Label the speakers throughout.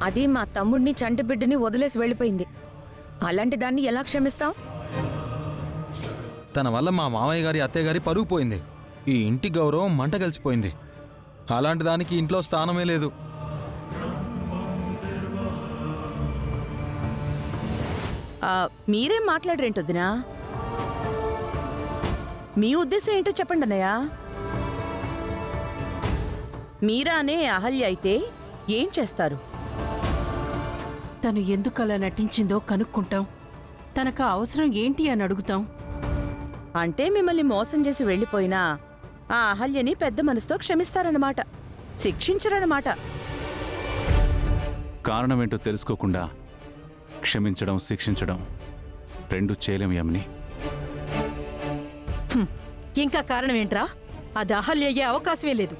Speaker 1: అది మా తమ్ముడిని చంటి బిడ్డని వదిలేసి వెళ్ళిపోయింది. అలాంటి దాన్ని ఎలా క్షమిస్తాం?
Speaker 2: తన వల్ల మా మామయ్య గారి అత్తయ్య గారి పరుగు పోయింది. ఈ ఇంటి గౌరవం మంట కలిసిపోయింది. అలాంటి దానికి ఇంట్లో స్థానమే లేదు.
Speaker 3: మీరేం మాట్లాడరేంటొద్దినా? మీ ఉద్దేశం ఏంటో చెప్పండి అన్నయ్య. మీరా అనే అహల్య అయితే ఏం చేస్తారు?
Speaker 4: తను ఎందుకలా నటించిందో కనుక్కుంటాం. తనకు అవసరం ఏంటి అని అడుగుతాం.
Speaker 3: అంటే మిమ్మల్ని మోసం చేసి వెళ్ళిపోయినా ఆ అహల్యని పెద్ద మనసుతో క్షమిస్తారన్నమాట, శిక్షించరన్నమాట.
Speaker 5: కారణమేంటో తెలుసుకోకుండా క్షమించడం, శిక్షించడం రెండు చేయలేం యమిని.
Speaker 4: ఇంకా కారణం ఏంట్రా? అది అహల్య అయ్యే అవకాశమే లేదు.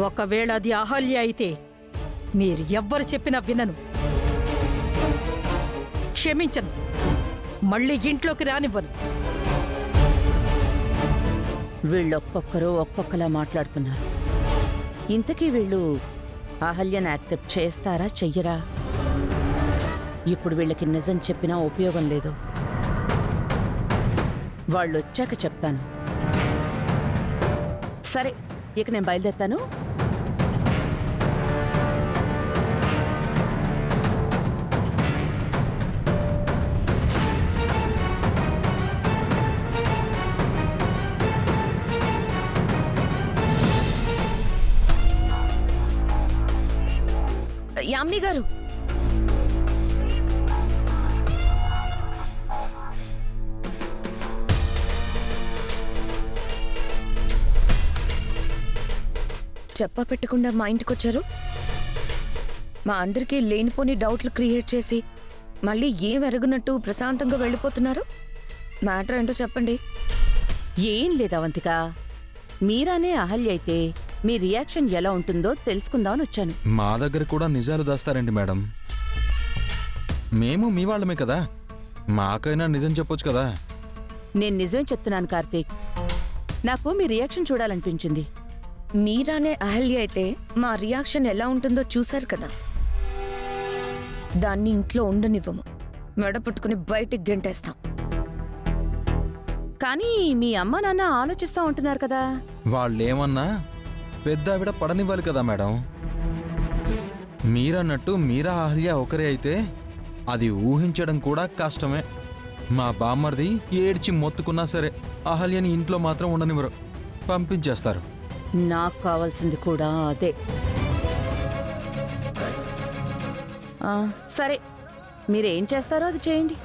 Speaker 4: ఒకవేళ అది అహల్య అయితే మీరు ఎవ్వరు చెప్పినా వినను, క్షమించను, మళ్ళీ ఇంట్లోకి రానివ్వను.
Speaker 3: వీళ్ళొక్కొక్కరు ఒక్కొక్కలా మాట్లాడుతున్నారు. ఇంతకీ వీళ్ళు అహల్యను యాక్సెప్ట్ చేస్తారా చెయ్యరా? ఇప్పుడు వీళ్ళకి నిజం చెప్పినా ఉపయోగం లేదు. వాళ్ళొచ్చాక చెప్తాను. సరే, ఇక నేను బయలుదేరుతాను.
Speaker 1: యామిని గారు, చెప్పా పెట్టకుండా మా ఇంటికొచ్చారు. మా అందరికీ లేనిపోని డౌట్లు క్రియేట్ చేసి మళ్ళీ ఏం ఎరగనట్టు ప్రశాంతంగా వెళ్ళిపోతున్నారు. మ్యాటర్ ఏంటో చెప్పండి.
Speaker 3: ఏం లేదు అవంతిక, మీరానే అహల్య అయితే మీ రియాక్షన్ ఎలా ఉంటుందో తెలుసుకుందామని వచ్చాను.
Speaker 2: మా దగ్గర కూడా నిజాలు దాస్తారండి మేడం. మేము మీ వాళ్ళమే కదా, మాకైనా నిజం చెప్పొచ్చు కదా.
Speaker 3: నేను నిజమే చెప్తున్నాను కార్తీక్. నాకు మీ రియాక్షన్ చూడాలనిపించింది.
Speaker 1: మీరానే అహల్య అయితే మా రియాక్షన్ ఎలా ఉంటుందో చూశారు కదా. దాన్ని ఇంట్లో ఉండనివ్వము, మెడ పుట్టుకుని బయటికి గెంటేస్తాం.
Speaker 3: కానీ మీ అమ్మ నాన్న ఆలోచిస్తా ఉంటున్నారు కదా.
Speaker 2: వాళ్ళేమన్నా పెద్ద ఆవిడ పడనివ్వాలి కదా మేడం. మీరన్నట్టు మీరా అహల్య ఒకరే అయితే అది ఊహించడం కూడా కష్టమే. మా బామ్మర్ది ఏడ్చి మొత్తుకున్నా సరే అహల్యని ఇంట్లో మాత్రం ఉండనివ్వరు, పంపించేస్తారు.
Speaker 3: నాకు కావాల్సింది కూడా అదే. సరే, మీరేం చేస్తారో అది చేయండి,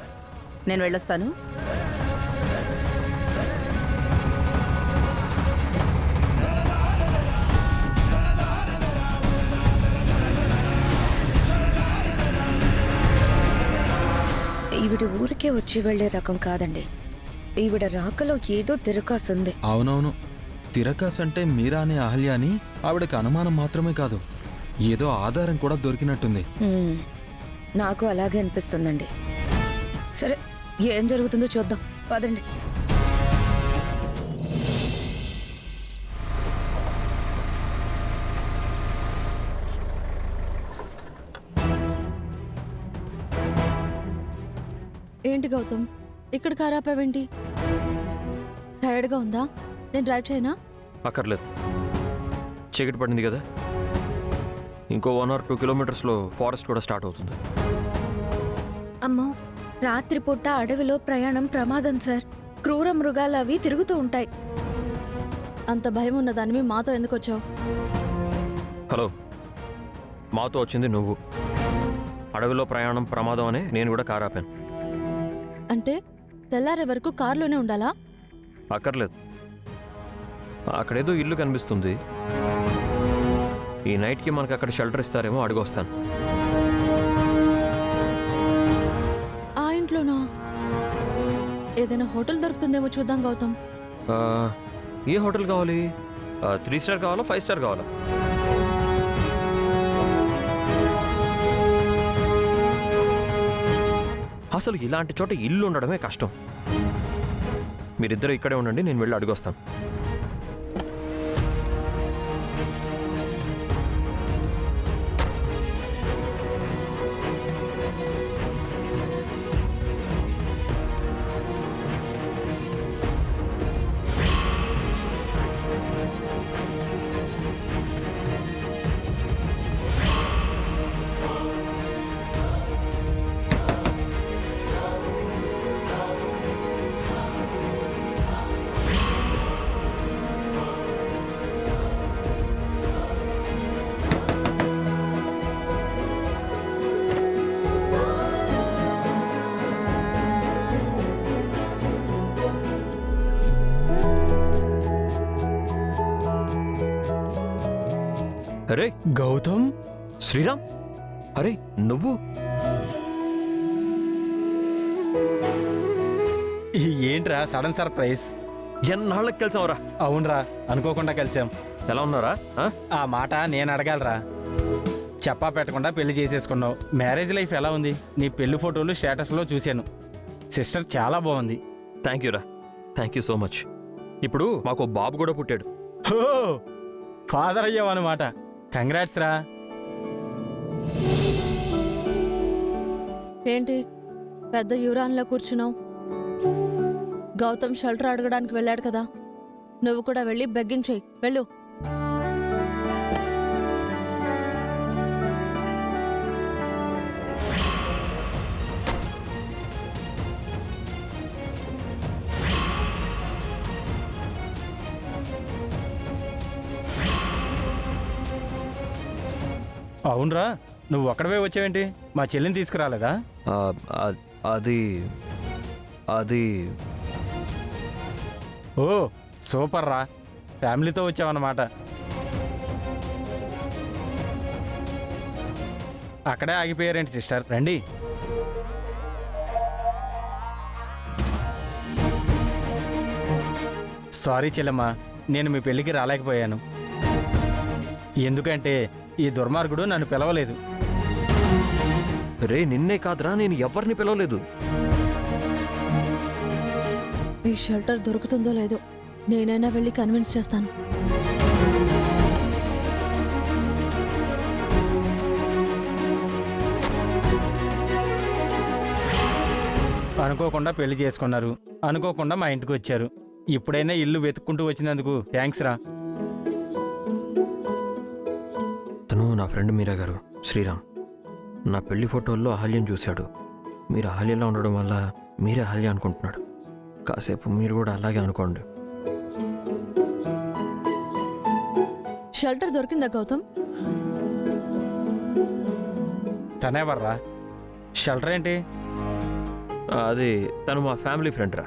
Speaker 3: నేను వెళ్ళొస్తాను.
Speaker 1: ఈవిడ ఊరికే వచ్చి వెళ్లే రకం కాదండి. ఈవిడ రాకలో ఏదో తిరకాసుంది.
Speaker 2: అవునవును, తిరకాసంటే మీరా అనే అహల్య అని ఆవిడకి అనుమానం మాత్రమే కాదు, ఏదో ఆధారం కూడా దొరికినట్టుంది.
Speaker 1: నాకు అలాగే అనిపిస్తుందండి. సరే, ఏం జరుగుతుందో చూద్దాం, పదండి.
Speaker 6: ఏంటి గౌతమ్, ఇక్కడ కారాపావేంటి? టైర్డ్గా ఉందా? నేను డ్రైవ్ చేయనా?
Speaker 7: అక్కర్లేదు, చీకటి పడింది కదా. ఇంకో 1 or 2 kilometers ఫారెస్ట్ కూడా స్టార్ట్ అవుతుంది.
Speaker 6: అమ్మో, రాత్రిపూట అడవిలో ప్రయాణం ప్రమాదం సార్. క్రూర మృగాలు అవి తిరుగుతూ ఉంటాయి. అంత భయం ఉన్నదానివి మాతో ఎందుకు వచ్చావు?
Speaker 7: హలో, మాతో వచ్చింది నువ్వు. అడవిలో ప్రయాణం ప్రమాదం అనే నేను కూడా కారు ఆపాను.
Speaker 6: అంటే తెల్లారే వరకు కారులోనే ఉండాలా?
Speaker 7: అక్కర్లేదు, అక్కడేదో ఇల్లు కనిపిస్తుంది. ఈ నైట్కి మనకు అక్కడ షెల్టర్ ఇస్తారేమో, అడిగొస్తాను.
Speaker 6: ఆ ఇంట్లోనా? ఏదైనా హోటల్ దొరుకుతుందేమో చూద్దాం గౌతమ్.
Speaker 7: ఏ హోటల్ కావాలి? 3 star కావాలా, 5 star కావాలా? అసలు ఇలాంటి చోట ఇల్లు ఉండడమే కష్టం. మీరిద్దరు ఇక్కడే ఉండండి, నేను వెళ్ళి అడిగొస్తాను. అరే
Speaker 8: గౌతమ్,
Speaker 7: శ్రీరామ్, అరే నువ్వు
Speaker 8: ఏంట్రా సడన్ సర్ప్రైజ్?
Speaker 7: ఎన్నాళ్ళకి కలిసావురా?
Speaker 8: అవునరా, అనుకోకుండా కలిసాం.
Speaker 7: ఎలా ఉన్నారా? ఆ?
Speaker 8: ఆ మాట నేను అడగాలరా. చెప్పా పెట్టకుండా పెళ్లి చేసేసుకున్నావు. మ్యారేజ్ లైఫ్ ఎలా ఉంది? నీ పెళ్లి ఫోటోలు స్టేటస్లో చూశాను. సిస్టర్ చాలా బాగుంది.
Speaker 7: థ్యాంక్ యూరా, థ్యాంక్ యూ సో మచ్. ఇప్పుడు మాకు బాబు కూడా పుట్టాడు.
Speaker 8: హో, ఫాదర్ అయ్యావు అనమాట. కంగ్రాట్స్ రా.
Speaker 6: ఏంటి పెద్ద యూరాన్లో కూర్చున్నావు? గౌతమ్ షెల్టర్ అడగడానికి వెళ్ళాడు కదా, నువ్వు కూడా వెళ్ళి బెగ్గింగ్ చెయ్యి. వెళ్ళు.
Speaker 8: అవునరా, నువ్వు ఒక్కడవే వచ్చావేంటి? మా చెల్లిని తీసుకురాలేదా?
Speaker 7: ఆ, అది అది
Speaker 8: ఓ సూపర్ రా, ఫ్యామిలీతో వచ్చావన్నమాట. అక్కడే ఆగిపోయారేంటి సిస్టర్? రండి. సారీ చెల్లెమ్మా, నేను మీ పెళ్ళికి రాలేకపోయాను. ఎందుకంటే ఈ దుర్మార్గుడు నన్ను పిలవలేదు.
Speaker 7: రే నిన్నే కాదురా, నేను ఎవరిని పిలవలేదు.
Speaker 6: ఈ షెల్టర్ దొరుకుతుందో లేదో, నేనైనా వెళ్ళి కన్విన్స్ చేస్తాను.
Speaker 8: అనుకోకుండా పెళ్లి చేసుకున్నారు, అనుకోకుండా మా ఇంటికి వచ్చారు. ఇప్పుడైనా ఇల్లు వెతుక్కుంటూ వచ్చినందుకు థ్యాంక్స్ రా.
Speaker 7: తను నా ఫ్రెండ్ మీరా గారు, శ్రీరామ్. నా పెళ్లి ఫోటోల్లో అహల్యం చూశాడు. మీరు అహల్యలో ఉండడం వల్ల మీరే అహల్య అనుకుంటున్నాడు. కాసేపు మీరు కూడా అలాగే అనుకోండి.
Speaker 6: షెల్టర్ దొరికిందా గౌతమ్?
Speaker 8: తనేవర్రా? షెల్టర్ ఏంటి?
Speaker 7: అది తను మా ఫ్యామిలీ ఫ్రెండ్ రా.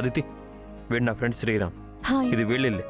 Speaker 7: అదితి, వీడు నా ఫ్రెండ్ శ్రీరామ్.
Speaker 6: హాయ్.
Speaker 7: ఇది వీళ్ళిల్లే.